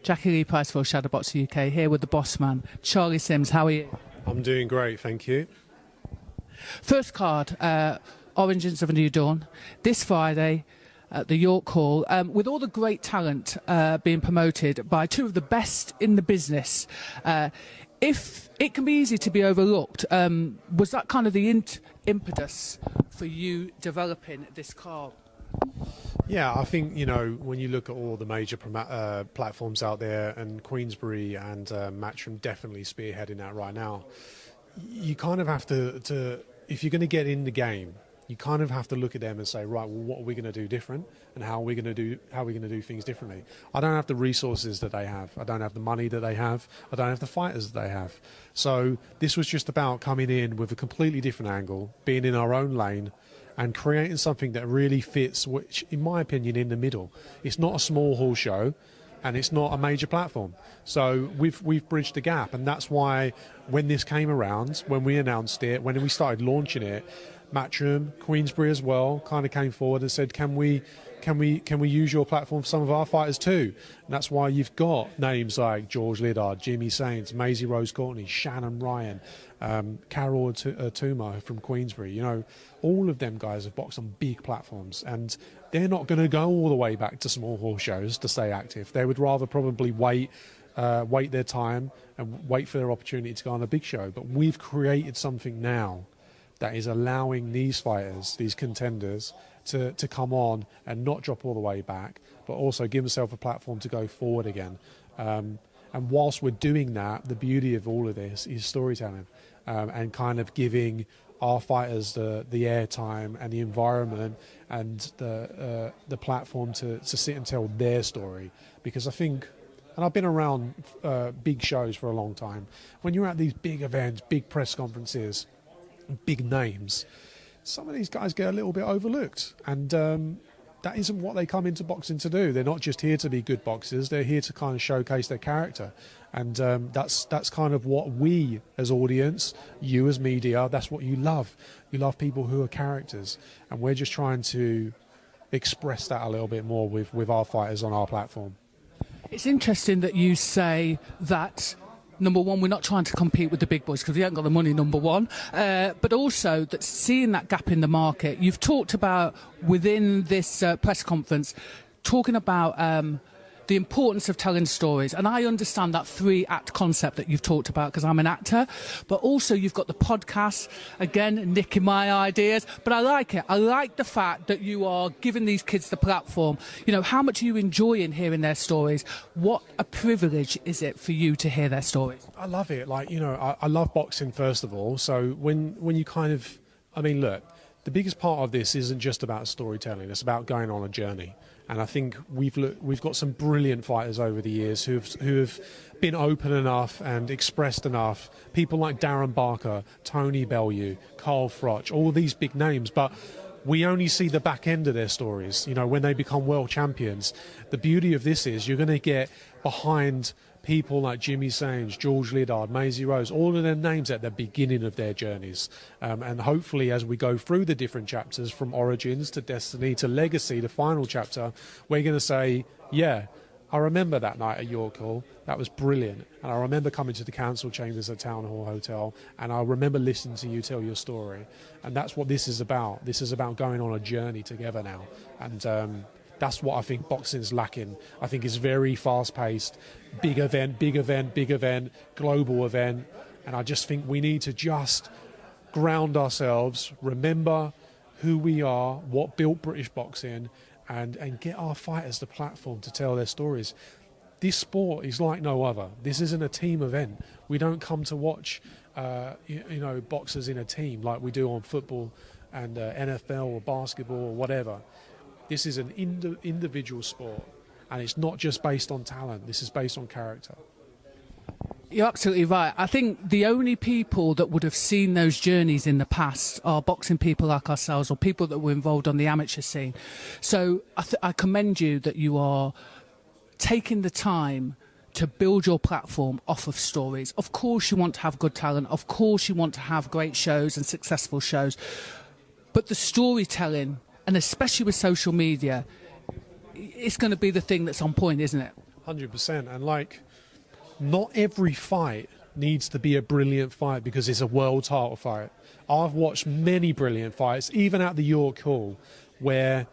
Jacqui-Lee Pryce for Shadowboxruk UK, here with the boss man, Charlie Sims. How are you? I'm doing great, thank you. First card, Origins of a New Dawn, this Friday at the York Hall, with all the great talent being promoted by two of the best in the business. If it can be easy to be overlooked, was that kind of the impetus for you developing this card? Yeah, I think, you know, when you look at all the major platforms out there, and Queensberry and Matchroom definitely spearheading that right now, you kind of have to if you're going to get in the game, you kind of have to look at them and say, right, well, what are we going to do different, and how are we going to do things differently? I don't have the resources that they have. I don't have the money that they have. I don't have the fighters that they have. So this was just about coming in with a completely different angle, being in our own lane, and creating something that really fits, which, in my opinion, in the middle. It's not a small hall show, and it's not a major platform. So we've bridged the gap, and that's why when this came around, when we announced it, when we started launching it, Matchroom, Queensberry as well, kind of came forward and said, can we use your platform for some of our fighters too? And that's why you've got names like George Liddard, Jimmy Saints, Maisie Rose Courtney, Shannon Ryan, Carol Tuma from Queensberry. You know, all of them guys have boxed on big platforms, and they're not going to go all the way back to small hall shows to stay active. They would rather probably wait their time and wait for their opportunity to go on a big show. But we've created something now that is allowing these fighters, these contenders, to come on and not drop all the way back, but also give themselves a platform to go forward again. And whilst we're doing that, the beauty of all of this is storytelling, and kind of giving our fighters the airtime and the environment and the platform to sit and tell their story. Because I think, and I've been around big shows for a long time, when you're at these big events, big press conferences, big names, some of these guys get a little bit overlooked, and that isn't what they come into boxing to do. They're not just here to be good boxers, they're here to kind of showcase their character, and that's kind of what we as audience, you as media, that's what you love. You love people who are characters, and we're just trying to express that a little bit more with our fighters on our platform. It's interesting that you say that, number one, we're not trying to compete with the big boys because we haven't got the money, number one. But also that seeing that gap in the market, you've talked about within this press conference, talking about the importance of telling stories. And I understand that 3-act concept that you've talked about because I'm an actor. But also you've got the podcast, again, nicking my ideas. But I like it. I like the fact that you are giving these kids the platform. You know, how much are you enjoying hearing their stories? What a privilege is it for you to hear their stories? I love it. Like, you know, I love boxing, first of all. So when you kind of, I mean, look, the biggest part of this isn't just about storytelling. It's about going on a journey. And I think we've got some brilliant fighters over the years who have been open enough and expressed enough. People like Darren Barker, Tony Bellew, Carl Froch, all these big names. But we only see the back end of their stories, you know, when they become world champions. The beauty of this is you're going to get behind people like Jimmy Saints, George Liddard, Maisie Rose, all of their names at the beginning of their journeys. And hopefully as we go through the different chapters, from Origins to Destiny to Legacy, the final chapter, we're going to say, yeah, I remember that night at York Hall. That was brilliant. And I remember coming to the council chambers at Town Hall Hotel, and I remember listening to you tell your story. And that's what this is about. This is about going on a journey together now. And that's what I think boxing's lacking. I think it's very fast-paced, big event, global event. And I just think we need to just ground ourselves, remember who we are, what built British boxing, and get our fighters the platform to tell their stories. This sport is like no other. This isn't a team event. We don't come to watch you know, boxers in a team like we do on football and NFL or basketball or whatever. This is an individual sport, and it's not just based on talent. This is based on character. You're absolutely right. I think the only people that would have seen those journeys in the past are boxing people like ourselves, or people that were involved on the amateur scene. So I commend you that you are taking the time to build your platform off of stories. Of course you want to have good talent. Of course you want to have great shows and successful shows. But the storytelling, and especially with social media, it's going to be the thing that's on point, isn't it? 100%. And like, not every fight needs to be a brilliant fight because it's a world title fight. I've watched many brilliant fights, even at the York Hall, where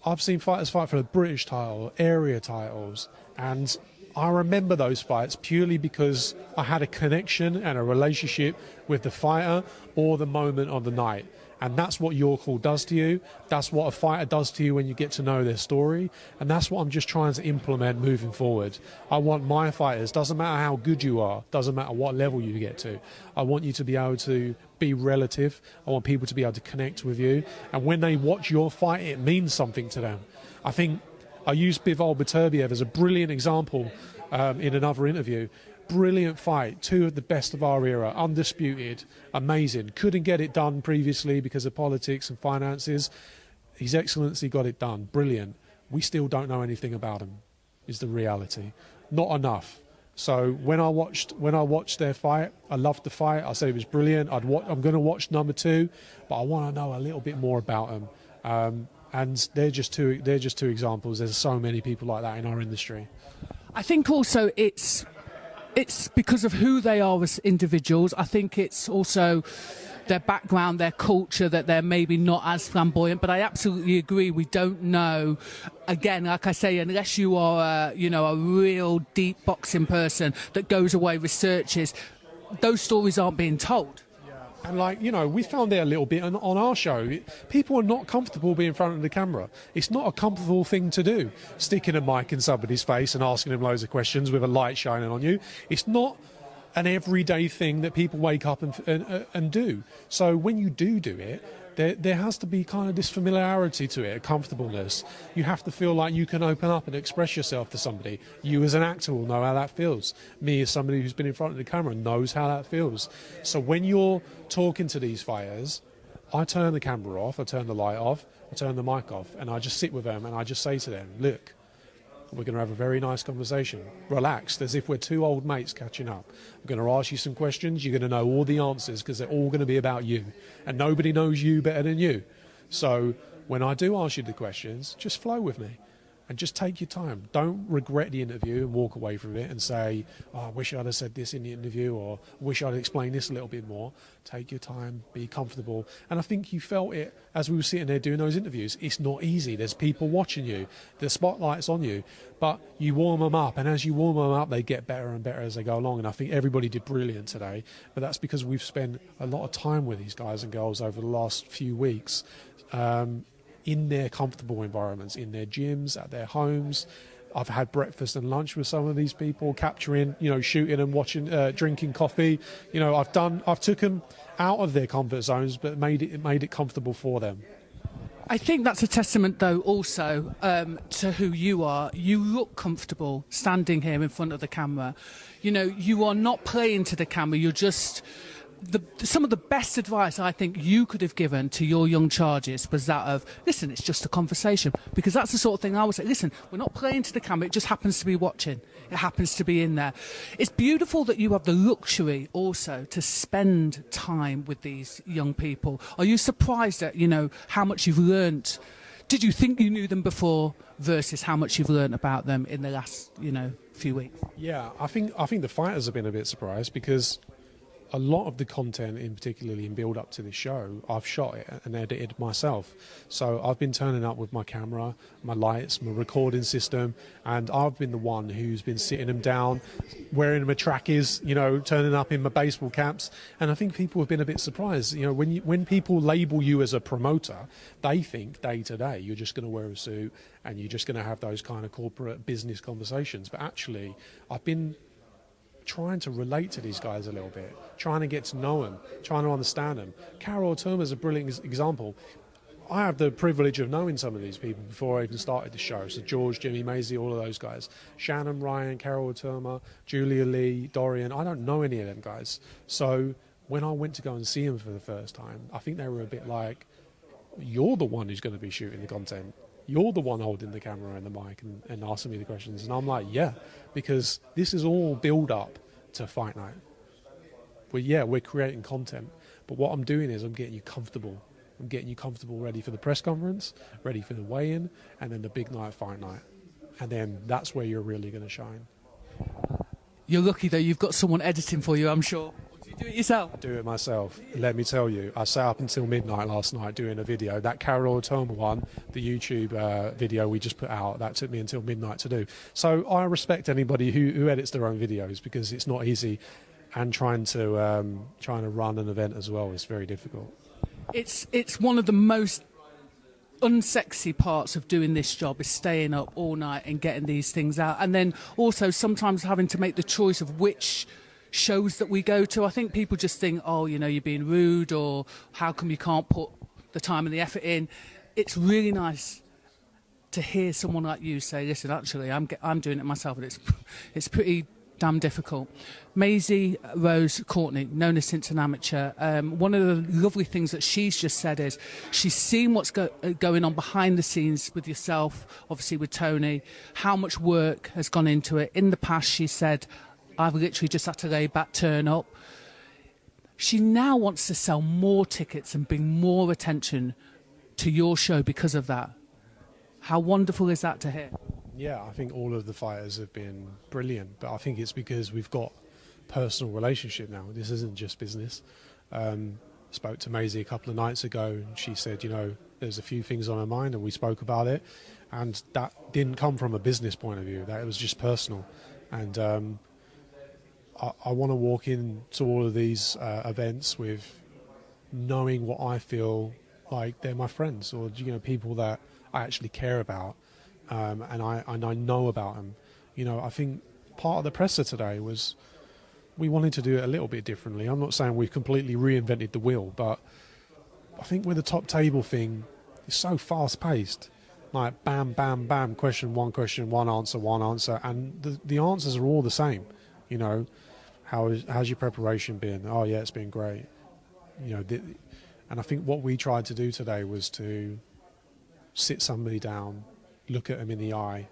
I've seen fighters fight for the British title, area titles, and I remember those fights purely because I had a connection and a relationship with the fighter or the moment of the night. And that's what York Hall does to you. That's what a fighter does to you when you get to know their story. And that's what I'm just trying to implement moving forward. I want my fighters, doesn't matter how good you are, doesn't matter what level you get to, I want you to be able to be relative. I want people to be able to connect with you. And when they watch your fight, it means something to them. I think I used Bivol Beterbiev as a brilliant example in another interview. Brilliant fight, two of the best of our era, undisputed, amazing. Couldn't get it done previously because of politics and finances. His Excellency got it done, brilliant. We still don't know anything about him, is the reality. Not enough. So when I watched their fight, I loved the fight. I said it was brilliant. I'm going to watch number 2, but I want to know a little bit more about him. And they're just two examples. There's so many people like that in our industry. I think also it's because of who they are as individuals. I think it's also their background, their culture, that they're maybe not as flamboyant. But I absolutely agree. We don't know. Again, like I say, unless you are, a real deep boxing person that goes away, researches, those stories aren't being told. And we found it a little bit on our show. People are not comfortable being in front of the camera. It's not a comfortable thing to do, sticking a mic in somebody's face and asking them loads of questions with a light shining on you. It's not an everyday thing that people wake up and do. So when you do it, there has to be kind of this familiarity to it, a comfortableness. You have to feel like you can open up and express yourself to somebody. You as an actor will know how that feels. Me as somebody who's been in front of the camera knows how that feels. So when you're talking to these fighters, I turn the camera off, I turn the light off, I turn the mic off, and I just sit with them and I just say to them, look, we're going to have a very nice conversation, relaxed, as if we're two old mates catching up. I'm going to ask you some questions. You're going to know all the answers because they're all going to be about you. And nobody knows you better than you. So when I do ask you the questions, just flow with me and just take your time. Don't regret the interview and walk away from it and say, oh, I wish I'd have said this in the interview, or I wish I'd explained this a little bit more. Take your time, be comfortable. And I think you felt it as we were sitting there doing those interviews. It's not easy. There's people watching you. The spotlight's on you. But you warm them up, and as you warm them up, they get better and better as they go along. And I think everybody did brilliant today. But that's because we've spent a lot of time with these guys and girls over the last few weeks, in their comfortable environments, in their gyms, at their homes. I've had breakfast and lunch with some of these people, capturing, shooting and watching, drinking coffee. I've took them out of their comfort zones, but made it comfortable for them. I think that's a testament, though, also to who you are. You look comfortable standing here in front of the camera. You are not playing to the camera. You're just... some of the best advice I think you could have given to your young charges was that of, listen, it's just a conversation. Because that's the sort of thing I would say, listen, we're not playing to the camera, it just happens to be watching. It happens to be in there. It's beautiful that you have the luxury also to spend time with these young people. Are you surprised at, how much you've learnt? Did you think you knew them before versus how much you've learnt about them in the last, few weeks? Yeah, I think the fighters have been a bit surprised because a lot of the content, particularly in build up to this show, I've shot it and edited myself. So I've been turning up with my camera, my lights, my recording system, and I've been the one who's been sitting them down, wearing my trackies, turning up in my baseball caps. And I think people have been a bit surprised. When people label you as a promoter, they think day to day you're just going to wear a suit and you're just going to have those kind of corporate business conversations. But actually, I've been trying to relate to these guys a little bit, trying to get to know them, trying to understand them. Carol Turma is a brilliant example. I have the privilege of knowing some of these people before I even started the show. So George, Jimmy Maisie, all of those guys. Shannon Ryan, Carol Turma, Julia Lee, Dorian. I don't know any of them guys. So when I went to go and see them for the first time, I think they were a bit like, you're the one who's going to be shooting the content. You're the one holding the camera and the mic and asking me the questions. And I'm like, yeah, because this is all build up to fight night. We're creating content. But what I'm doing is I'm getting you comfortable. I'm getting you comfortable, ready for the press conference, ready for the weigh-in, and then the big night, fight night. and then that's where you're really going to shine. You're lucky though, you've got someone editing for you, I'm sure. Or do you do it yourself? I do it myself. Let me tell you, I sat up until midnight last night doing a video. That Carol Toma one, the YouTube video we just put out, that took me until midnight to do. So I respect anybody who edits their own videos, because it's not easy, and trying to run an event as well is very difficult. It's one of the most unsexy parts of doing this job, is staying up all night and getting these things out, and then also sometimes having to make the choice of which shows that we go to. I think people just think, oh, you know, you're being rude, or how come you can't put the time and the effort in. It's really nice to hear someone like you say, listen, actually I'm doing it myself, and it's pretty damn difficult. Maisie Rose Courtney, known as since an amateur, one of the lovely things that she's just said is she's seen what's going on behind the scenes with yourself, obviously with Tony, how much work has gone into it. In the past, she said, I've literally just had to lay back, turn up. She now wants to sell more tickets and bring more attention to your show because of that. How wonderful is that to hear? Yeah, I think all of the fighters have been brilliant, but I think it's because we've got personal relationship now. This isn't just business. Spoke to Maisie a couple of nights ago, and she said, you know, there's a few things on her mind, and we spoke about it, and that didn't come from a business point of view. That it was just personal, and I want to walk into all of these events with knowing what I feel like they're my friends, or you know, people that I actually care about. And I know about them. You know, I think part of the presser today was we wanted to do it a little bit differently. I'm not saying we've completely reinvented the wheel, but I think with the top table thing, it's so fast paced. Like bam, bam, bam, question, one, answer, and the answers are all the same. You know, how's your preparation been? Oh yeah, it's been great. You know, and I think what we tried to do today was to sit somebody down, look at them in the eye,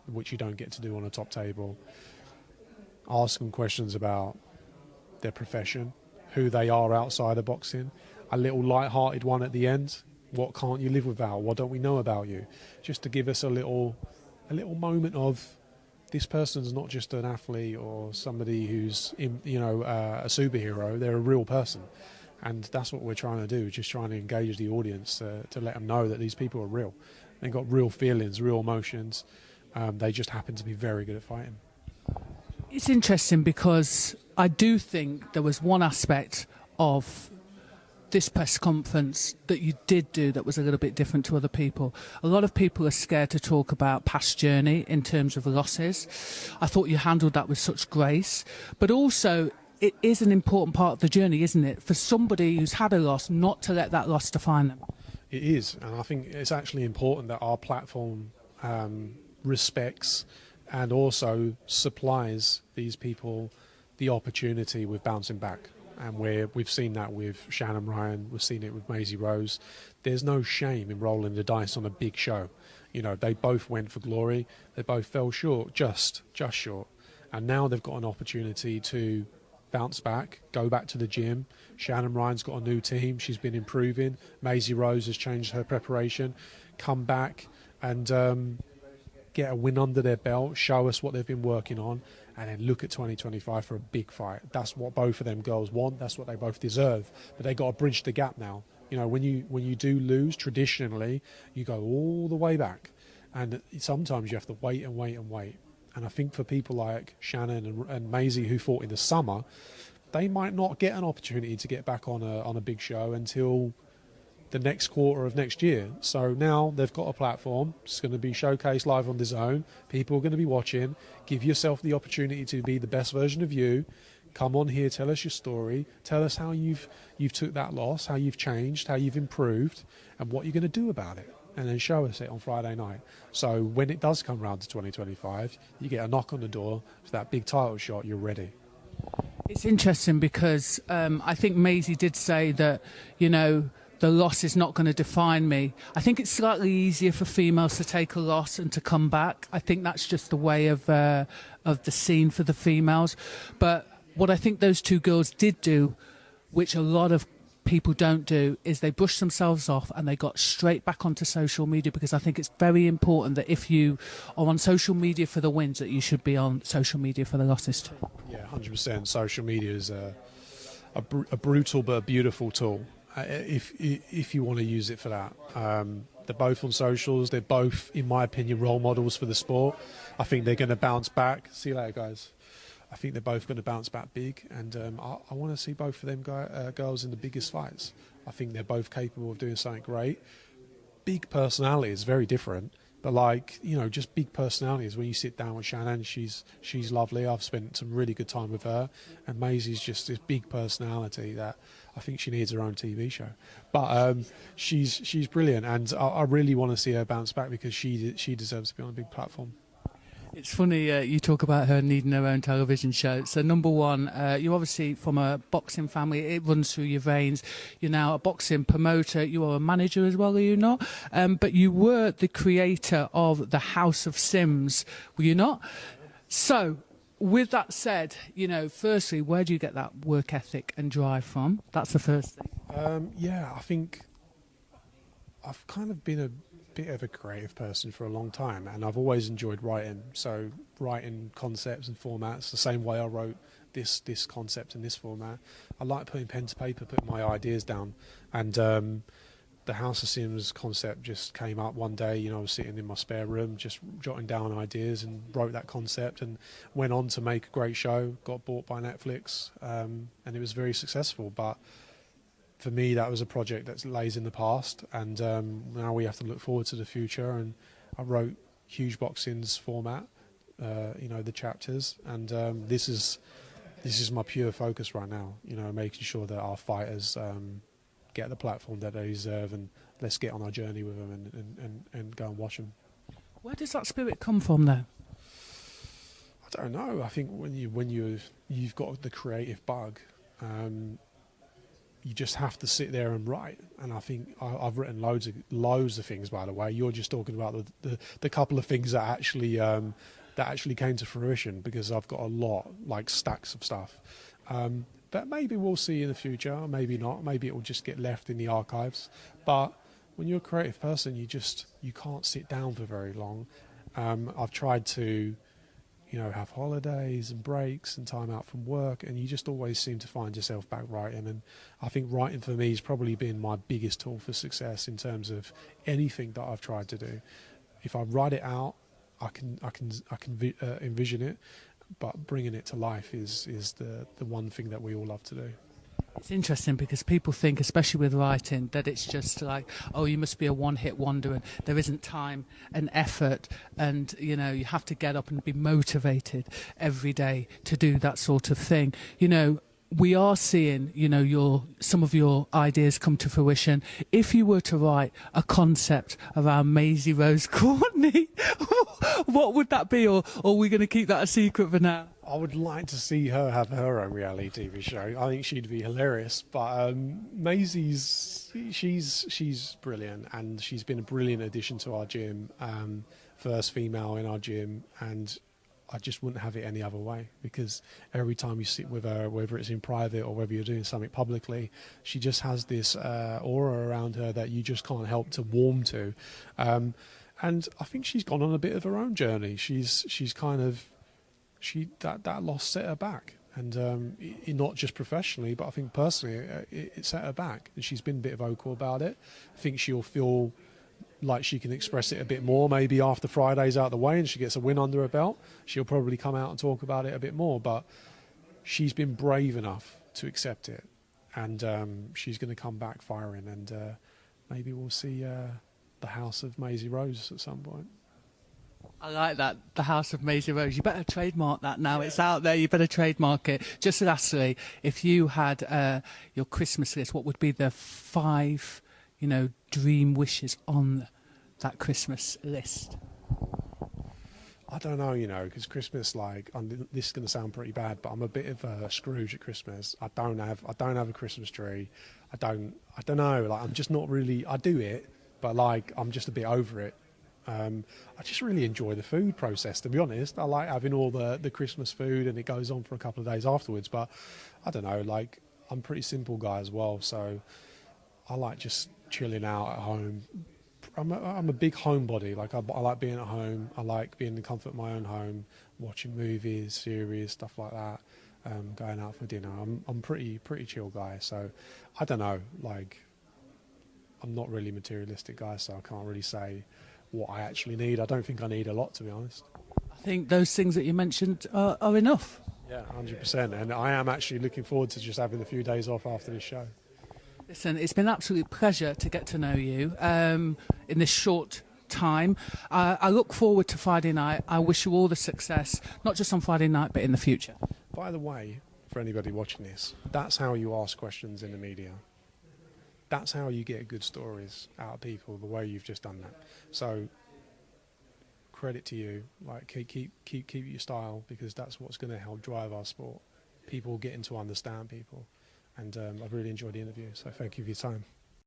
which you don't get to do on a top table, ask them questions about their profession, who they are outside of boxing, a little light-hearted one at the end, what can't you live without, what don't we know about you, just to give us a little moment of this person's not just an athlete or somebody who's a superhero, they're a real person. And that's what we're trying to do, just trying to engage the audience to let them know that these people are real. They've got real feelings, real emotions. They just happen to be very good at fighting. It's interesting because I do think there was one aspect of this press conference that you did do that was a little bit different to other people. A lot of people are scared to talk about past journey in terms of losses. I thought you handled that with such grace. But also, it is an important part of the journey, isn't it? For somebody who's had a loss, not to let that loss define them. It is, and I think it's actually important that our platform respects and also supplies these people the opportunity with bouncing back. And we've seen that with Shannon Ryan, we've seen it with Maisie Rose. There's no shame in rolling the dice on a big show. You know, they both went for glory, they both fell short, just short. And now they've got an opportunity to bounce back, go back to the gym. Shannon Ryan's got a new team, she's been improving. Maisie Rose has changed her preparation, come back and get a win under their belt, show us what they've been working on, and then look at 2025 for a big fight. That's what both of them girls want, that's what they both deserve, but they got to bridge the gap now. You know, when you do lose, traditionally you go all the way back, and sometimes you have to wait and wait and wait. And I think for people like Shannon and Maisie who fought in the summer, they might not get an opportunity to get back on a big show until the next quarter of next year. So now they've got a platform. It's going to be showcased live on DAZN. People are going to be watching. Give yourself the opportunity to be the best version of you. Come on here, tell us your story. Tell us how you've took that loss, how you've changed, how you've improved, and what you're going to do about it. And then show us it on Friday night. So when it does come round to 2025, you get a knock on the door for that big title shot, you're ready. It's interesting because I think Maisie did say that, you know, the loss is not going to define me. I think it's slightly easier for females to take a loss and to come back. I think that's just the way of the scene for the females. But what I think those two girls did do, which a lot of people don't do is they brush themselves off and they got straight back onto social media, because I think it's very important that if you are on social media for the wins, that you should be on social media for the losses too. Yeah, 100%. Social media is a brutal but a beautiful tool if you want to use it for that. They're both on socials. They're both, in my opinion, role models for the sport. I think they're going to bounce back. See you later, guys. I think they're both going to bounce back big, and I want to see both of them girls in the biggest fights. I think they're both capable of doing something great. Big personalities, very different, but like, you know, just big personalities. When you sit down with Shannon, she's lovely. I've spent some really good time with her, and Maisie's just this big personality that I think she needs her own TV show. But she's brilliant, and I really want to see her bounce back, because she deserves to be on a big platform. It's funny you talk about her needing her own television show. So, number one, you're obviously from a boxing family. It runs through your veins. You're now a boxing promoter. You are a manager as well, are you not? But you were the creator of the House of Sims, were you not? So, with that said, you know, firstly, where do you get that work ethic and drive from? That's the first thing. Yeah, I think I've kind of been a bit of a creative person for a long time, and I've always enjoyed writing. So writing concepts and formats the same way I wrote this concept in this format. I like putting pen to paper, putting my ideas down, and the House of Sims concept just came up one day. You know, I was sitting in my spare room just jotting down ideas and wrote that concept, and went on to make a great show, got bought by Netflix, and it was very successful. But for me, that was a project that lays in the past, and now we have to look forward to the future. And I wrote Huge Boxing's format, you know, the chapters, and this is my pure focus right now. You know, making sure that our fighters get the platform that they deserve, and let's get on our journey with them and go and watch them. Where does that spirit come from, though? I don't know. I think when you've got the creative bug. You just have to sit there and write, and I think I've written loads of things. By the way, you're just talking about the couple of things that actually came to fruition, because I've got a lot, like stacks of stuff. But maybe we'll see in the future, maybe not. Maybe it will just get left in the archives. But when you're a creative person, you can't sit down for very long. I've tried to, you know, have holidays and breaks and time out from work, and you just always seem to find yourself back writing. And I think writing for me has probably been my biggest tool for success in terms of anything that I've tried to do. If I write it out, I can envision it, but bringing it to life is the one thing that we all love to do. It's interesting because people think, especially with writing, that it's just like, oh, you must be a one-hit wonder and there isn't time and effort, and, you know, you have to get up and be motivated every day to do that sort of thing. You know, we are seeing, you know, some of your ideas come to fruition. If you were to write a concept around Maisie Rose Courtney, what would that be? Or are we going to keep that a secret for now? I would like to see her have her own reality TV show. I think she'd be hilarious. But Maisie's, she's brilliant, and she's been a brilliant addition to our gym. First female in our gym, and I just wouldn't have it any other way, because every time you sit with her, whether it's in private or whether you're doing something publicly, she just has this aura around her that you just can't help to warm to. And I think she's gone on a bit of her own journey. She's kind of, that loss set her back, and not just professionally, but I think personally it set her back, and she's been a bit vocal about it. I think she'll feel like she can express it a bit more maybe after Friday's out of the way and she gets a win under her belt. She'll probably come out and talk about it a bit more, but she's been brave enough to accept it, and she's going to come back firing, and maybe we'll see the House of Maisie Rose at some point. I like that, the House of Maisie Rose. You better trademark that now. It's out there. You better trademark it. Just lastly, if you had your Christmas list, what would be the 5, you know, dream wishes on that Christmas list? I don't know, you know, because Christmas, like, this is going to sound pretty bad, but I'm a bit of a Scrooge at Christmas. I don't have a Christmas tree. I don't know. Like, I'm just not really. I do it, but like, I'm just a bit over it. I just really enjoy the food process, to be honest. I like having all the Christmas food, and it goes on for a couple of days afterwards. But I don't know, like, I'm a pretty simple guy as well, so I like just chilling out at home. I'm a big homebody. Like I like being at home. I like being in the comfort of my own home, watching movies, series, stuff like that. Going out for dinner. I'm pretty chill guy. So I don't know. Like I'm not really a materialistic guy, so I can't really say what I actually need. I don't think I need a lot, to be honest. I think those things that you mentioned are enough. Yeah, 100%. And I am actually looking forward to just having a few days off after this show. Listen, it's been an absolute pleasure to get to know you in this short time. I look forward to Friday night. I wish you all the success, not just on Friday night, but in the future. By the way, for anybody watching this, that's how you ask questions in the media. That's how you get good stories out of people, the way you've just done that. So credit to you. Like keep your style, because that's what's going to help drive our sport. People getting to understand people. And I've really enjoyed the interview, so thank you for your time.